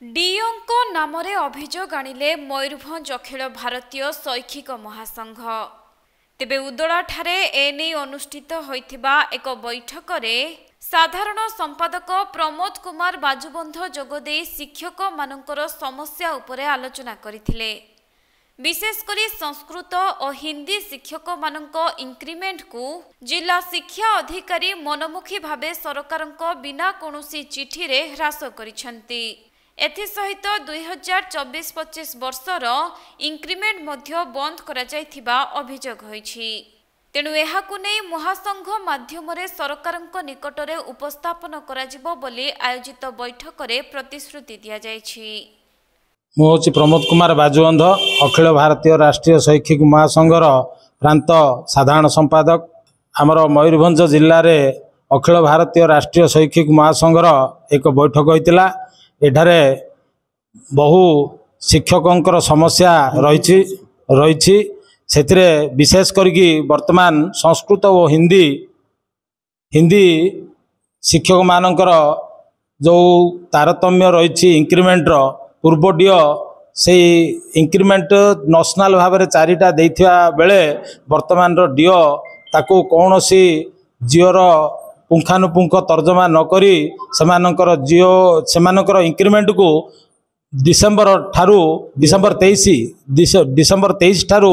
Do नामरे अभियोग आनिले मयूरभंज अखिल भारतीय शैक्षिक महासंघ। तेबे उदलाठारे एने अनुष्ठित होइथिबा एक बैठक में साधारण संपादक प्रमोद कुमार बाजुबंध जोगदे शिक्षक मानकर समस्या उपरे आलोचना करथिले। विशेषकर संस्कृत और हिंदी शिक्षक मानक इंक्रीमेंट को जिला शिक्षा अधिकारी मनमुखी भावे सरकार बिना कोनोसी चिठी रे ह्रास करिसेंती। एथिसहित 2024-25 वर्षर इंक्रीमेंट मध्य बंद करा जायथिबा अभियोग होइछि। तेणु एहाकु नै महासंघ माध्यम सरकारक निकटरे उपस्थापन कराजिबो बोली आयोजित बैठक रे प्रतिश्रुति दिया जायछि। मु होछि प्रमोद कुमार बाजुबंध अखिल भारतीय राष्ट्रीय शैक्षिक महासंघर प्रांत साधारण संपादक। आमर मयूरभंज जिल्ला रे अखिल भारतीय राष्ट्रीय शैक्षिक महासंघर एक बैठक होइतिला। एठारे बहु शिक्षकों समस्या रही से विशेष करके वर्तमान संस्कृत और हिंदी शिक्षक मानकर जो तारतम्य रही इंक्रीमेंटर पूर्व डीओ से इंक्रीमेंट नेशनल भाव में 4टा देथिया बेले वर्तमान डीओ ताको कौन सी जिओर पुंखानुपुंख तर्जमा नकरी सेमानकर इंक्रीमेंट को डिसेम्बर 23 ठारू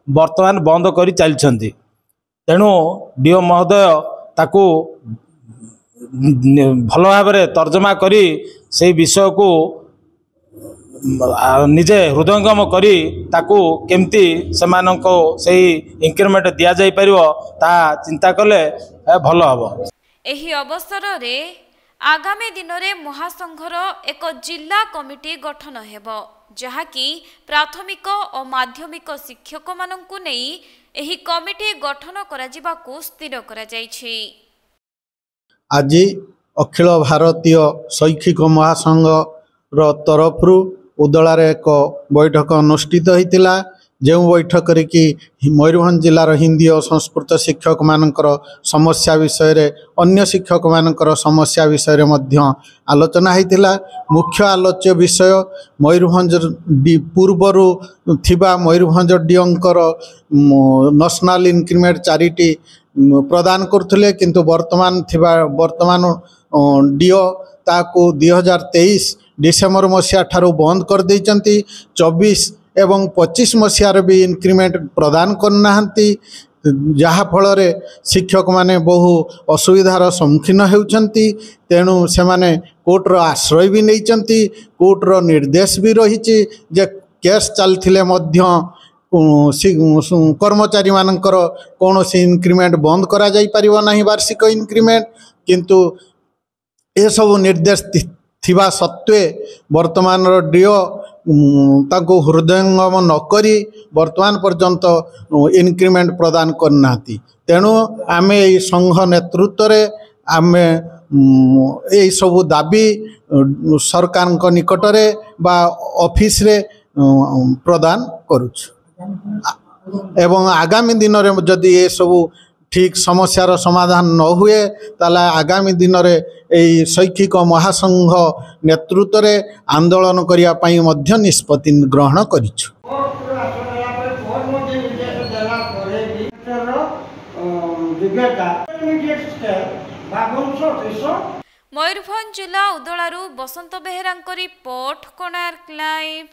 वर्तमान बंद कर चलती। तेणु डीओ महोदय ताकू भल भाव तर्जमा करी से विषय को निजे हृदयंगम करी ताकू केमती सेमानको से इंक्रीमेंट दिया जाय परिवो ता चिंता कले भल हबो। एही अवसर रे आगामी दिन में महासंघर एक जिला कमिटी गठन हेबो जहाँकि प्राथमिक और माध्यमिक शिक्षक माननकु नेई एही कमिटी गठन कराजिबाकु स्थिर करा जायछि। आज अखिल भारतीय शैक्षिक महासंघ रो तरफरु उदलार एक बैठक अनुष्ठित होइतिला। जो बैठक कि मयूरभंज जिलार हिंदी और संस्कृत शिक्षक मानकर समस्या विषय रे अन्य शिक्षक मानकर समस्या विषय मध्य आलोचना होइतिला। मुख्य आलोच्य विषय मयूरभंज पूर्वर थिबा मयूरभंज डीओंकर नेशनल इंक्रीमेंट 4टी प्रदान करथिले किंतु वर्तमान डीओ ताकू 2023 डिसेम्बर मसीहा ठारू बंद कर देइचंती। 24 एवं 25 मसीहार भी इंक्रीमेंट प्रदान करना जहा फल शिक्षक माने बहु असुविधार सम्मुखीन होउछंती। तेणु से माने कोर्टर आश्रय भी नहीं कोर्टर निर्देश भी रही जे केस चलथिले मध्य कर्मचारी मानकर कौन सी इंक्रीमेंट बंद करा जाई परिबो नाही वार्षिक इंक्रीमेंट। किंतु ए सब निर्देश थिबा सत्वे वर्तमान डीओ ताको हृदयंगम नकरी वर्तमान पर्यंत इंक्रीमेंट प्रदान करना। तेणु आमे संघ नेतृत्व रे आमे ए सब दाबी सरकार को निकट रे बा ऑफिस रे प्रदान करूछु एवं आगामी दिन रे जदि ए सब ठीक समस्यार समाधान न हुए ताला आगामी दिन में शैक्षिक महासंघ नेतृत्व रे आंदोलन करिया पई मध्य निष्पत्ति ग्रहण करिछु। मयूरभंज जिला उदलारू बसंत बेहेरांक रिपोर्ट कोणार्क लाइव।